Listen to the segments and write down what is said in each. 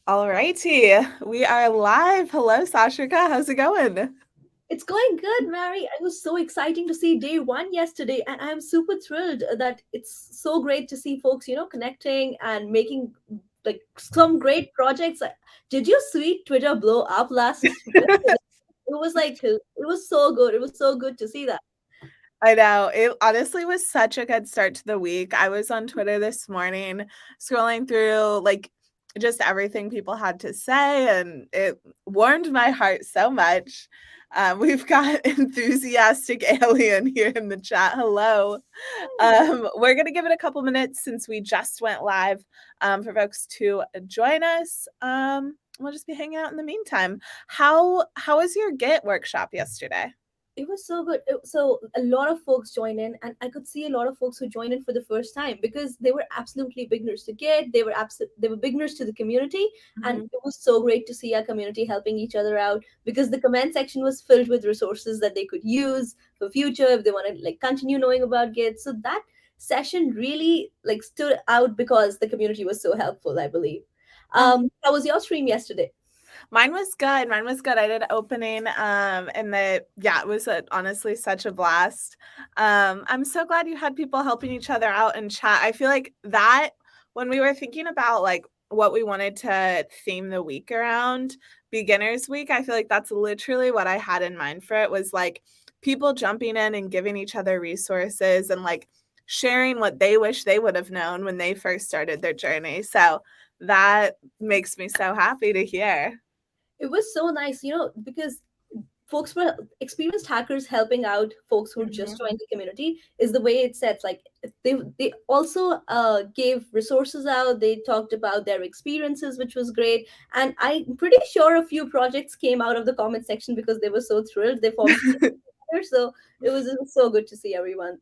All righty, we are live. Hello, Sashrika. How's it going? It's going good, Mary. It was so exciting to see day one yesterday, and I'm super thrilled that it's so great to see folks, connecting and making like some great projects. Did you see Twitter blow up last yesterday? It was so good. It was so good to see that. I know. It honestly was such a good start to the week. I was on Twitter this morning scrolling through just everything people had to say, and it warmed my heart so much. We've got enthusiastic alien here in the chat. Hello. We're going to give it a couple minutes since we just went live for folks to join us. We'll just be hanging out in the meantime. How was your Git workshop yesterday? It was so good. So a lot of folks join in, and I could see a lot of folks who joined in for the first time because they were absolutely beginners to Git. They were beginners to the community, and Mhm. it was so great to see our community helping each other out because the comment section was filled with resources that they could use for future if they want to continue knowing about Git. So that session really stood out because the community was so helpful, I believe. How was your stream yesterday? Mine was good. Mine was good. I did opening, and it was honestly such a blast. I'm so glad you had people helping each other out in chat. I feel like that when we were thinking about what we wanted to theme the week around, beginners week, I feel like that's literally what I had in mind for it was like people jumping in and giving each other resources and sharing what they wish they would have known when they first started their journey. So that makes me so happy to hear. It was so nice, because folks were experienced hackers helping out folks who just Mhm. joined the community is the way it sets. Like they also gave resources out. They talked about their experiences, which was great. And I'm pretty sure a few projects came out of the comment section because they were so thrilled. They formed teams together. So it was so good to see everyone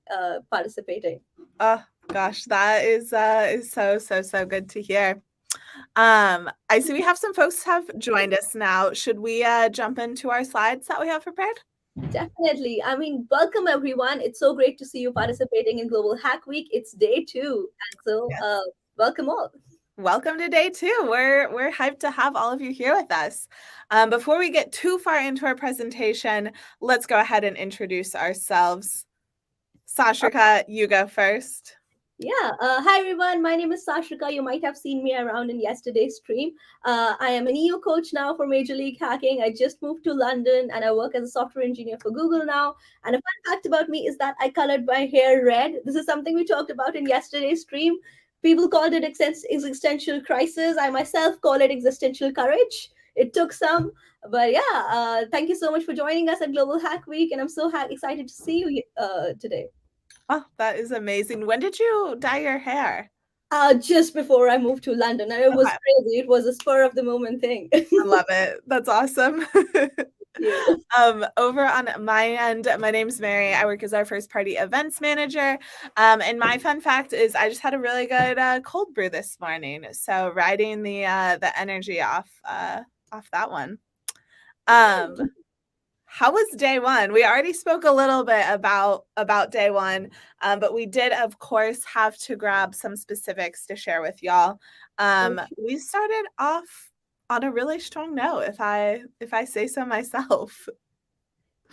participating. Oh gosh, that is so so so good to hear. I see we have some folks have joined us now. Should we jump into our slides that we have prepared? Definitely. I mean, welcome everyone. It's so great to see you participating in Global Hack Week. It's day two, and so Yes. welcome all. Welcome to day two. We're hyped to have all of you here with us. Before we get too far into our presentation, let's go ahead and introduce ourselves. Sashrika, you go first. Yeah. Hi, everyone. My name is Sashrika. You might have seen me around in yesterday's stream. I am an EU coach now for Major League Hacking. I just moved to London and I work as a software engineer for Google now. And a fun fact about me is that I colored my hair red. This is something we talked about in yesterday's stream. People called it existential crisis. I myself call it existential courage. It took some, but yeah, thank you so much for joining us at Global Hack Week. And I'm so excited to see you today. Oh, that is amazing. When did you dye your hair? Just before I moved to London, and it was Okay, crazy. It was a spur of the moment thing. I love it. That's awesome. You. Over on my end, my name's Mary. I work as our first party events manager. And my fun fact is I just had a really good cold brew this morning. So riding the energy off that one. Um, how was day one? We already spoke a little bit about day one, but we did, of course, have to grab some specifics to share with y'all. We started off on a really strong note, if I say so myself.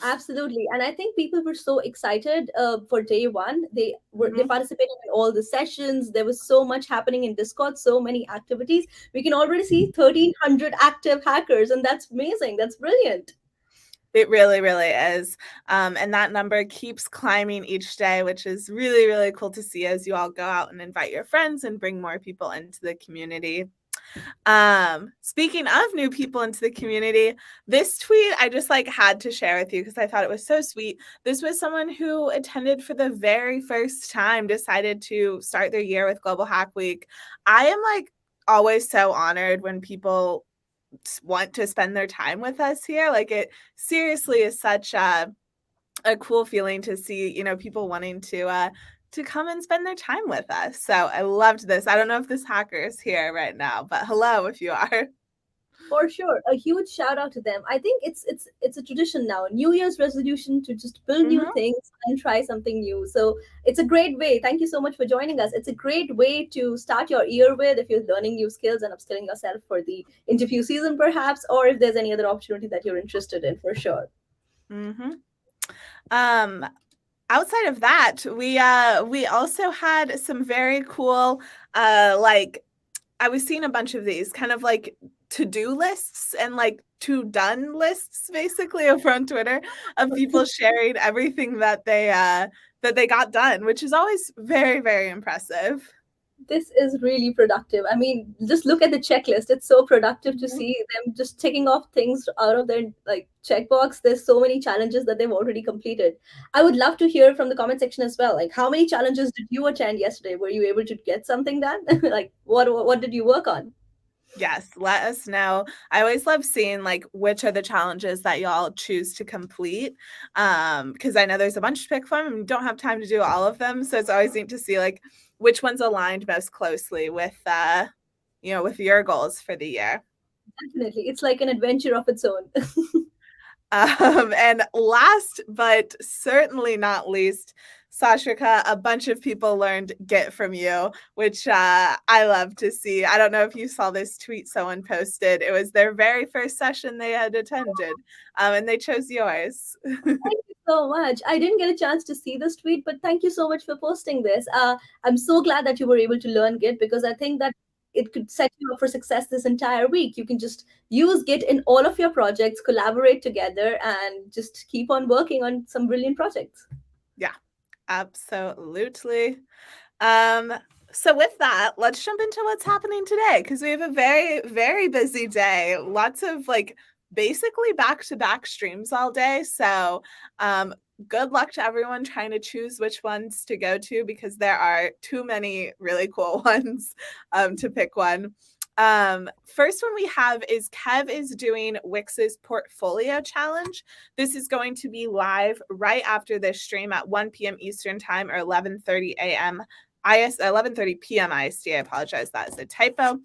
Absolutely, and I think people were so excited for day one. They Mhm. participated in all the sessions. There was so much happening in Discord, so many activities. We can already see 1,300 active hackers, and that's amazing. That's brilliant. It really, really is. And that number keeps climbing each day, which is really, really cool to see as you all go out and invite your friends and bring more people into the community. Speaking of new people into the community, this tweet I just had to share with you because I thought it was so sweet. This was someone who attended for the very first time, decided to start their year with Global Hack Week. I am always so honored when people want to spend their time with us here. It seriously is such a cool feeling to see, people wanting to come and spend their time with us. So I loved this. I don't know if this hacker is here right now, but hello if you are. For sure, a huge shout out to them. I think it's a tradition now. New Year's resolution to just build new Hmm. things and try something new. So it's a great way. Thank you so much for joining us. It's a great way to start your year with if you're learning new skills and upskilling yourself for the interview season, perhaps, or if there's any other opportunity that you're interested in, for sure. Hmm. Um, Outside of that, we also had some very cool like I was seeing a bunch of these kind of like to-do lists and like to done lists basically over on Twitter of people sharing everything that they got done, which is always very, very impressive. This is really productive. I mean, just look at the checklist. It's so productive to Mhm. see them just ticking off things out of their like checkbox. There's so many challenges that they've already completed. I would love to hear from the comment section as well. Like, how many challenges did you attend yesterday? Were you able to get something done? Like, what did you work on? Yes, let us know. I always love seeing like which are the challenges that y'all choose to complete. Because I know there's a bunch to pick from and we don't have time to do all of them. So it's always neat to see like which ones aligned most closely with with your goals for the year. Definitely, it's like an adventure of its own. And last but certainly not least, Sashrika, a bunch of people learned Git from you, which I love to see. I don't know if you saw this tweet someone posted. It was their very first session they had attended, and they chose yours. Thank you so much. I didn't get a chance to see this tweet, but thank you so much for posting this. I'm so glad that you were able to learn Git because I think that it could set you up for success this entire week. You can just use Git in all of your projects, collaborate together, and just keep on working on some brilliant projects. Yeah, absolutely. Um, so with that, let's jump into what's happening today because we have a very, very busy day. Lots of like basically back-to-back streams all day. So good luck to everyone trying to choose which ones to go to because there are too many really cool ones to pick one. First one we have is Kev is doing Wix's portfolio challenge. This is going to be live right after this stream at 1 p.m. Eastern time or 11:30 a.m. 11:30 p.m. IST. I apologize, that is a typo.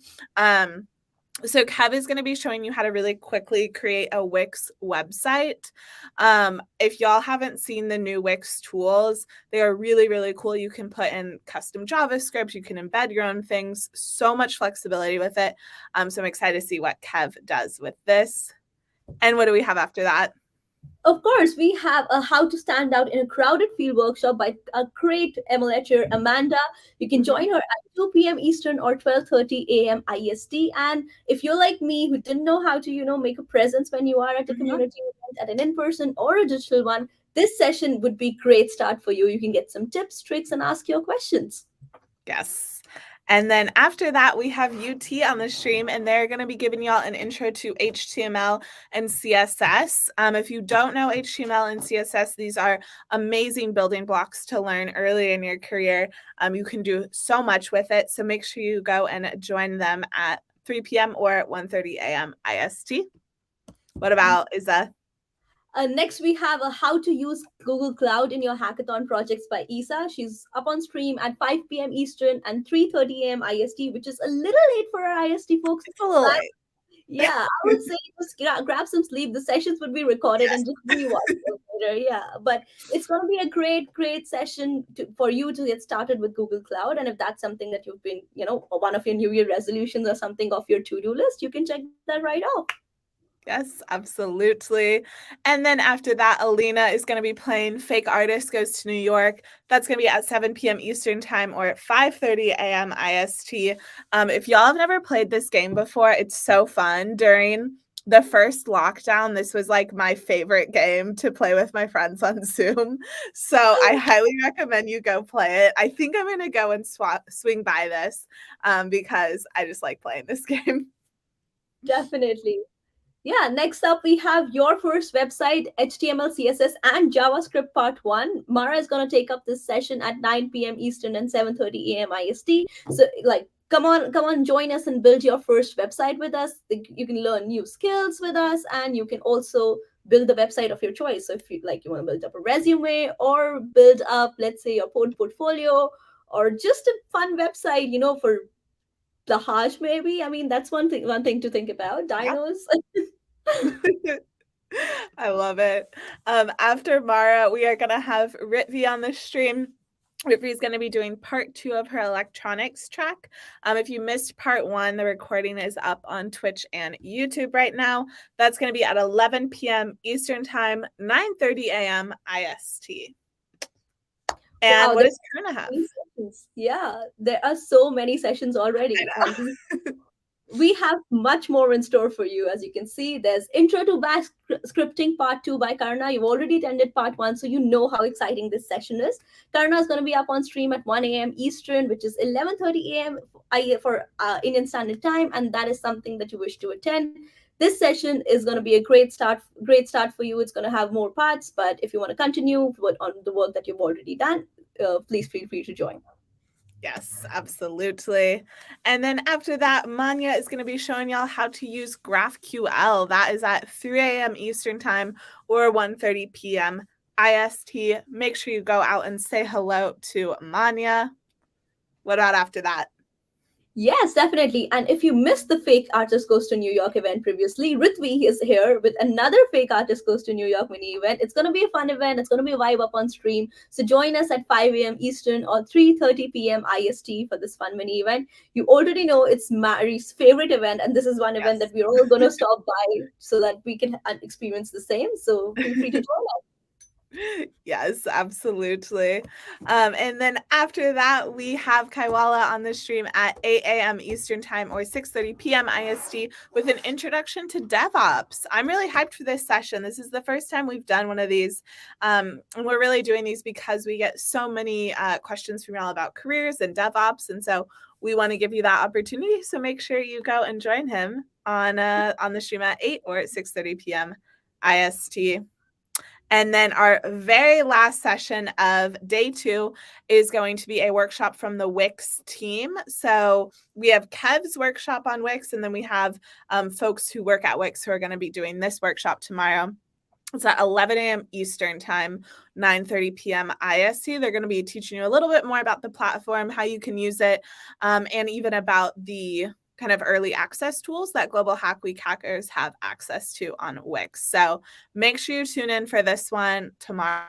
So Kev is going to be showing you how to really quickly create a Wix website. If y'all haven't seen the new Wix tools, they are really, really cool. You can put in custom JavaScript, you can embed your own things, so much flexibility with it. So I'm excited to see what Kev does with this. And what do we have after that? Of course, we have a How to Stand Out in a Crowded Field workshop by a great emulator, Amanda. You can Mm-hmm. join her at 2 p.m. Eastern or 12:30 a.m. IST. And if you're like me, who didn't know how to, make a presence when you are at a Mm-hmm. community event, at an in-person or a digital one, this session would be great start for you. You can get some tips, tricks, and ask your questions. Yes. And then after that, we have UT on the stream, and they're going to be giving y'all an intro to HTML and CSS. If you don't know HTML and CSS, these are amazing building blocks to learn early in your career. You can do so much with it. So make sure you go and join them at 3 p.m. or at 1:30 a.m. IST. What about Isa? Next, we have a How to Use Google Cloud in Your Hackathon Projects by Isa. She's up on stream at 5 p.m. Eastern and 3:30 a.m. IST, which is a little late for our IST folks. It's a little late. Yeah, I would say just grab some sleep. The sessions would be recorded Yes. and just rewatch them later. Yeah, but it's going to be a great, great session for you to get started with Google Cloud. And if that's something that you've been, one of your New Year resolutions or something off your to-do list, you can check that right off. Yes, absolutely. And then after that, Alina is going to be playing Fake Artist Goes to New York. That's going to be at 7 p.m. Eastern Time or at 5:30 a.m. IST. If y'all have never played this game before, it's so fun. During the first lockdown, this was like my favorite game to play with my friends on Zoom. So I highly recommend you go play it. I think I'm going to go and swing by this because I just like playing this game. Definitely. Yeah, next up we have your first website, HTML, CSS, and JavaScript part one. Mara is going to take up this session at 9 p.m. Eastern and 7:30 a.m. IST. So, like, come on, join us and build your first website with us. You can learn new skills with us, and you can also build the website of your choice. So, if you want to build up a resume or build up, let's say, your portfolio or just a fun website, for the Hajj, maybe. I mean, that's one thing to think about. Yeah. Dinos. I love it. After Mara, we are going to have Ritvi on the stream. Ritvi is going to be doing part 2 of her electronics track. If you missed part 1, the recording is up on Twitch and YouTube right now. That's going to be at 11 p.m. Eastern Time, 9:30 a.m. IST. And Wow, what there's does Karna have? many sessions. Yeah, there are so many sessions already, I and we have much more in store for you. As you can see, there's Intro to Bash Scripting Part 2 by Karna. You've already attended Part 1, so you know how exciting this session is. Karna is going to be up on stream at 1 a.m. Eastern, which is 11:30 a.m. For Indian Standard Time, and that is something that you wish to attend. This session is going to be a great start for you. It's going to have more parts, but if you want to continue on the work that you've already done, please feel free to join. Yes, absolutely. And then after that, Manya is going to be showing y'all how to use GraphQL. That is at 3 a.m. Eastern Time or 1:30 p.m. IST. Make sure you go out and say hello to Manya. What about after that? Yes, definitely. And if you missed the Fake Artist Goes to New York event previously, Ritvi is here with another Fake Artist Goes to New York mini event. It's going to be a fun event. It's going to be a vibe up on stream. So join us at 5 a.m. Eastern or 3:30 p.m. IST for this fun mini event. You already know it's Mary's favorite event, and this is one event Yes. that we're all going to stop by so that we can experience the same. So feel free to join us. Yes, absolutely. And then after that, we have Kaiwala on the stream at 8 a.m. Eastern Time or 6:30 p.m. IST with an introduction to DevOps. I'm really hyped for this session. This is the first time we've done one of these. And we're really doing these because we get so many questions from y'all about careers and DevOps. And so we want to give you that opportunity. So make sure you go and join him on the stream at 8 or at 6:30 p.m. IST. And then our very last session of day 2 is going to be a workshop from the Wix team. So we have Kev's workshop on Wix, and then we have folks who work at Wix who are going to be doing this workshop tomorrow. It's at 11 a.m. Eastern Time, 9:30 p.m. IST. They're going to be teaching you a little bit more about the platform, how you can use it, and even about the kind of early access tools that Global Hack Week hackers have access to on Wix. So make sure you tune in for this one tomorrow.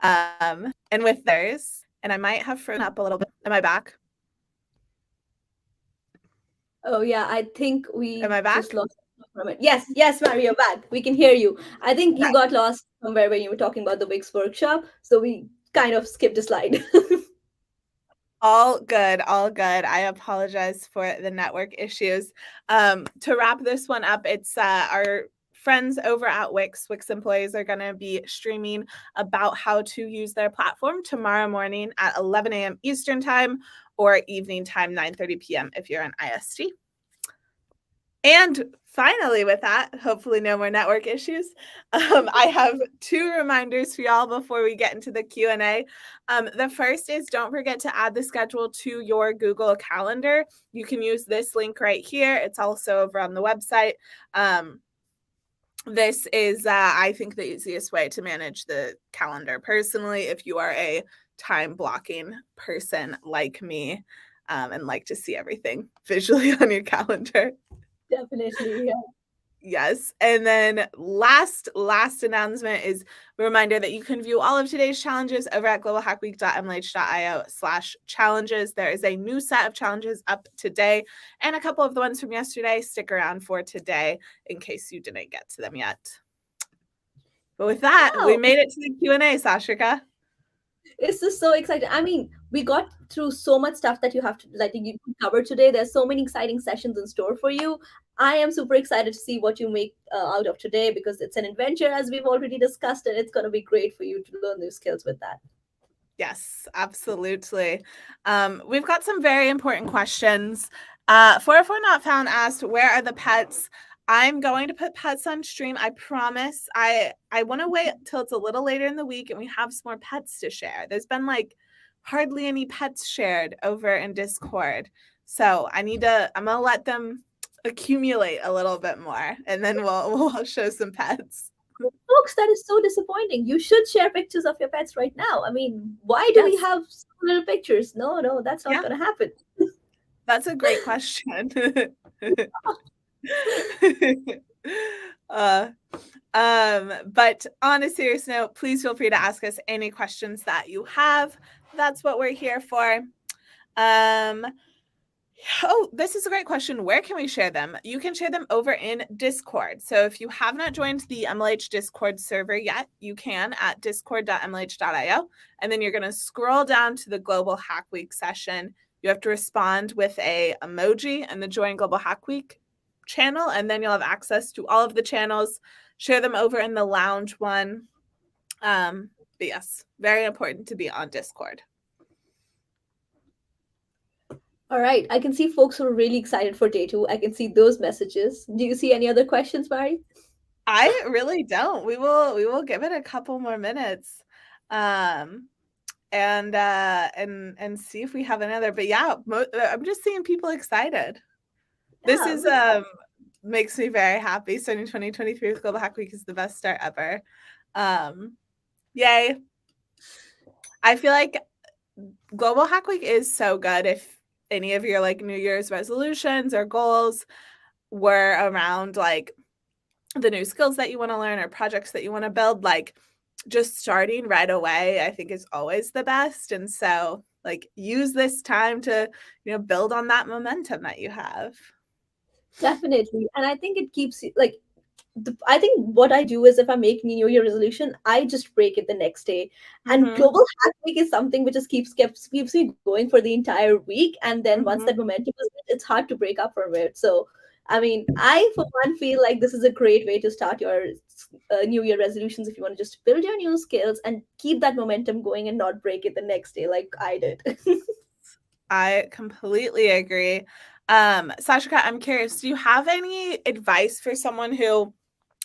And with theirs, and I might have frozen up a little bit. Am I back? Oh, yeah, I think Am we I just back? lost from it. Yes, yes, Mary, you're back. We can hear you. I think you Okay. got lost somewhere when you were talking about the Wix workshop, so we kind of skipped a slide. All good, all good. I apologize for the network issues. To wrap this one up, it's our friends over at Wix employees are going to be streaming about how to use their platform tomorrow morning at 11 a.m. Eastern Time or evening time, 9:30 p.m. if you're on IST. And finally, with that, hopefully no more network issues. I have 2 reminders for y'all before we get into the Q&A. The first is don't forget to add the schedule to your Google Calendar. You can use this link right here. It's also over on the website. This is, I think, the easiest way to manage the calendar personally if you are a time blocking person like me and like to see everything visually on your calendar. Definitely, yeah. Yes. And then last announcement is a reminder that you can view all of today's challenges over at globalhackweek.mlh.io/challenges. There is a new set of challenges up today and a couple of the ones from yesterday. Stick around for today in case you didn't get to them yet. But with that, we Wow, made it to the Q&A, Sashrika. this is so exciting. I mean, we got through so much stuff that you cover today. There's so many exciting sessions in store for you. I am super excited to see what you make out of today because it's an adventure, as we've already discussed, and it's going to be great for you to learn new skills with that. Yes, absolutely. We've got some very important questions. 404 Not Found asked, where are the pets? I'm going to put pets on stream. I promise. I want to wait till it's a little later in the week and we have some more pets to share. There's been like hardly any pets shared over in Discord. So I'm going to let them accumulate a little bit more, and then we'll show some pets. Folks, that is so disappointing. You should share pictures of your pets right now. I mean, why do we Yes. have so little pictures? No, no, that's not Yeah, going to happen. that's a great question. uh, but on a serious note, please feel free to ask us any questions that you have. That's what we're here for. Oh, this is a great question. Where can we share them? You can share them over in Discord. So if you have not joined the MLH Discord server yet, you can at discord.mlh.io. And then you're going to scroll down to the Global Hack Week session. You have to respond with a emoji in the Join Global Hack Week channel, and then you'll have access to all of the channels. Share them over in the lounge one. But yes, very important to be on Discord. All right. I can see folks who are really excited for day 2. I can see those messages. Do you see any other questions, Mary? I really don't. We will give it a couple more minutes. And see if we have another. But yeah, I'm just seeing people excited. This is makes me very happy. Starting 2023 with Global Hack Week is the best start ever. Yay. I feel like Global Hack Week is so good. If any of your like New Year's resolutions or goals were around like the new skills that you want to learn or projects that you want to build, like just starting right away, I think is always the best. And so like use this time to, build on that momentum that you have. Definitely. And I think it keeps you like I think what I do is if I make New Year resolution, I just break it the next day. And Mm-hmm. Global Hack Week is something which just keeps me going for the entire week. And then once Mm-hmm. that momentum is built, it's hard to break up from it. So, I mean, I for one feel like this is a great way to start your New Year resolutions if you want to just build your new skills and keep that momentum going and not break it the next day like I did. I completely agree. Sashrika, I'm curious, do you have any advice for someone who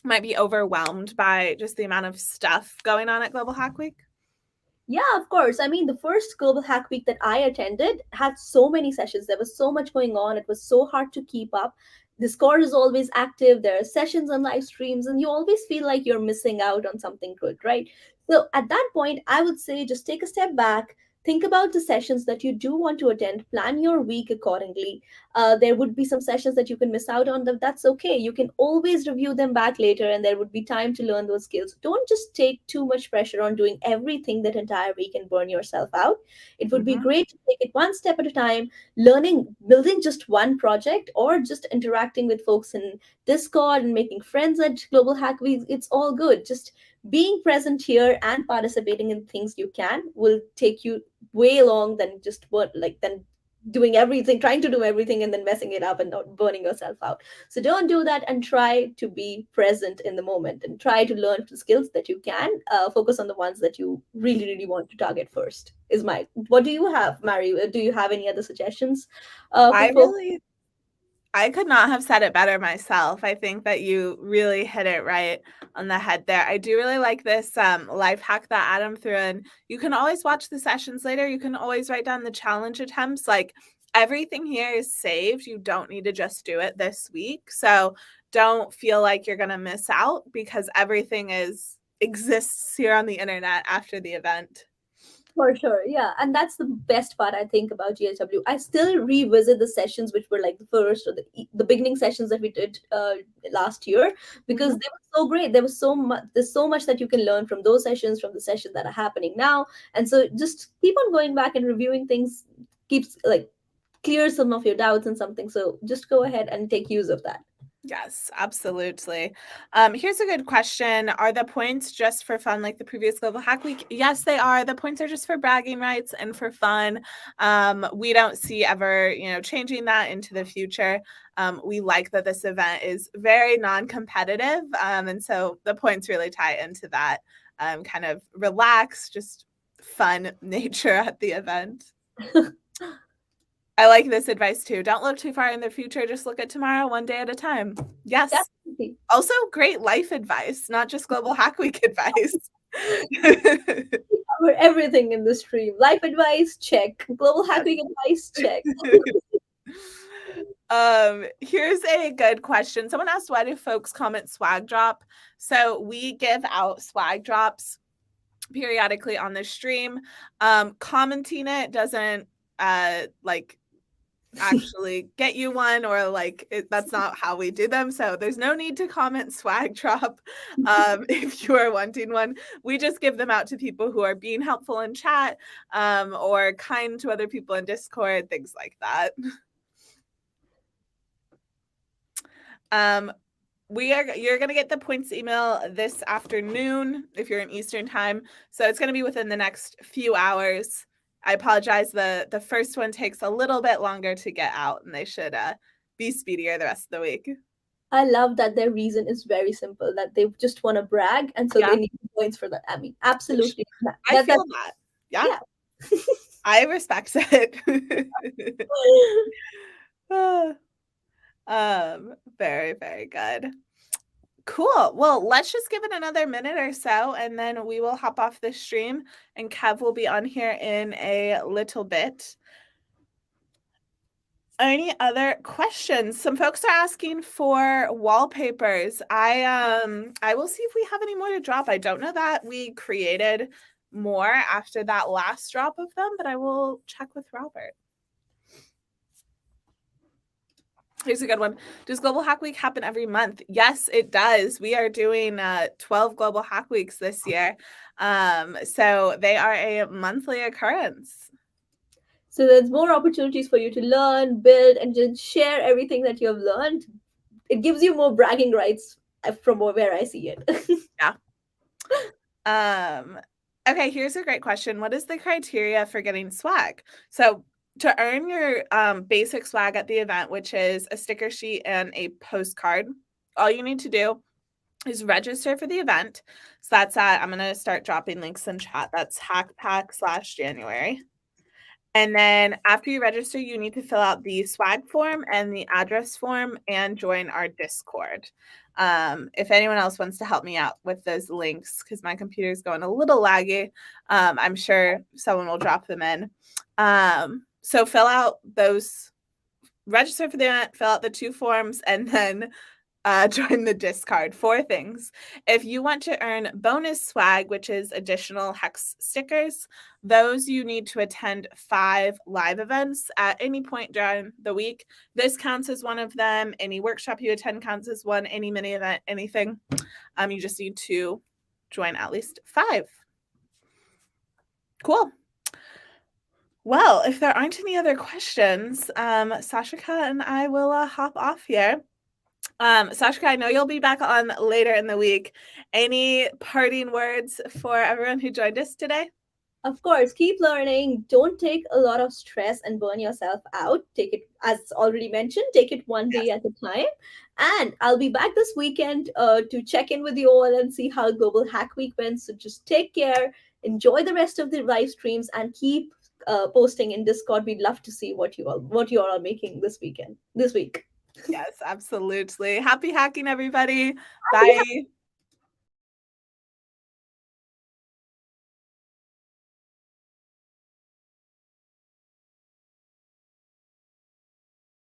might be overwhelmed by just the amount of stuff going on at Global Hack Week? Yeah, of course. I mean, the first Global Hack Week that I attended had so many sessions. There was so much going on. It was so hard to keep up. Discord is always active. There are sessions and live streams, and you always feel like you're missing out on something good, right? So at that point, I would say just take a step back, think about the sessions that you do want to attend, plan your week accordingly. There would be some sessions that you can miss out on, that's okay. You can always review them back later, and there would be time to learn those skills. Don't just take too much pressure on doing everything that entire week and burn yourself out. It would be Mm-hmm. great to take it one step at a time, learning, building just one project, or just interacting with folks in Discord and making friends at Global Hack Week. It's all good. Just being present here and participating in things you can will take you way long than just what like than doing everything, trying to do everything and then messing it up and not burning yourself out. So don't do that, and try to be present in the moment and try to learn the skills that you can. Focus on the ones that you really really want to target first is my what do you have, Mary? Do you have any other suggestions for I folks? really I could not have said it better myself. I think that you really hit it right on the head there. I do really like this life hack that Adam threw in. You can always watch the sessions later. You can always write down the challenge attempts. Like everything here is saved. You don't need to just do it this week. So don't feel like you're going to miss out because everything exists here on the internet after the event. For sure, yeah, and that's the best part I think about GSW. I still revisit the sessions which were like the first or the beginning sessions that we did last year, because Mm-hmm. they were so great. There was so much. There's so much that you can learn from those sessions, from the sessions that are happening now, and so just keep on going back and reviewing things. Keeps like clears some of your doubts and something. So just go ahead and take use of that. Yes, absolutely. Here's a good question. Are the points just for fun like the previous Global Hack Week? Yes, they are. The points are just for bragging rights and for fun. We don't see ever, changing that into the future. We like that this event is very non-competitive. And so the points really tie into that kind of relaxed, just fun nature at the event. I like this advice too. Don't look too far in the future. Just look at tomorrow, one day at a time. Yes. Definitely. Also, great life advice, not just Global Hack Week advice. Cover everything in the stream. Life advice, check. Global Yes. hacking advice, check. Here's a good question. Someone asked, why do folks comment swag drop? So we give out swag drops periodically on the stream. Commenting it doesn't like actually get you one, or like that's not how we do them. So there's no need to comment swag drop if you are wanting one. We just give them out to people who are being helpful in chat, or kind to other people in Discord, things like that. You're going to get the points email this afternoon if you're in Eastern time. So it's going to be within the next few hours. I apologize. The first one takes a little bit longer to get out, and they should be speedier the rest of the week. I love that their reason is very simple, that they just want to brag, and so they need points for that. I mean, absolutely. I feel that. Yeah. I respect it. Very, very good. Cool. Well, let's just give it another minute or so, and then we will hop off the stream, and Kev will be on here in a little bit. Any other questions? Some folks are asking for wallpapers. I will see if we have any more to drop. I don't know that we created more after that last drop of them, but I will check with Robert. Here's a good one. Does Global Hack Week happen every month? Yes, it does. We are doing 12 Global Hack Weeks this year. So they are a monthly occurrence. So there's more opportunities for you to learn, build, and just share everything that you have learned. It gives you more bragging rights from where I see it. Yeah. Okay, here's a great question. What is the criteria for getting swag? So to earn your basic swag at the event, which is a sticker sheet and a postcard, all you need to do is register for the event. So that's I'm going to start dropping links in chat. That's hackpack/January. And then after you register, you need to fill out the swag form and the address form and join our Discord. If anyone else wants to help me out with those links, because my computer is going a little laggy, I'm sure someone will drop them in. So fill out those, register for the event, fill out the 2 forms, and then join the Discord. 4 things. If you want to earn bonus swag, which is additional hex stickers, those you need to attend 5 live events at any point during the week. This counts as one of them. Any workshop you attend counts as one. Any mini event, anything. You just need to join at least 5. Cool. Well, if there aren't any other questions, Sashrika and I will hop off here. Sashrika, I know you'll be back on later in the week. Any parting words for everyone who joined us today? Of course, keep learning. Don't take a lot of stress and burn yourself out. Take it, as already mentioned, take it one day at a time. And I'll be back this weekend to check in with you all and see how Global Hack Week went. So just take care, enjoy the rest of the live streams, and keep posting in Discord. We'd love to see what you all are making this week. Yes, absolutely. Happy hacking, everybody. Bye.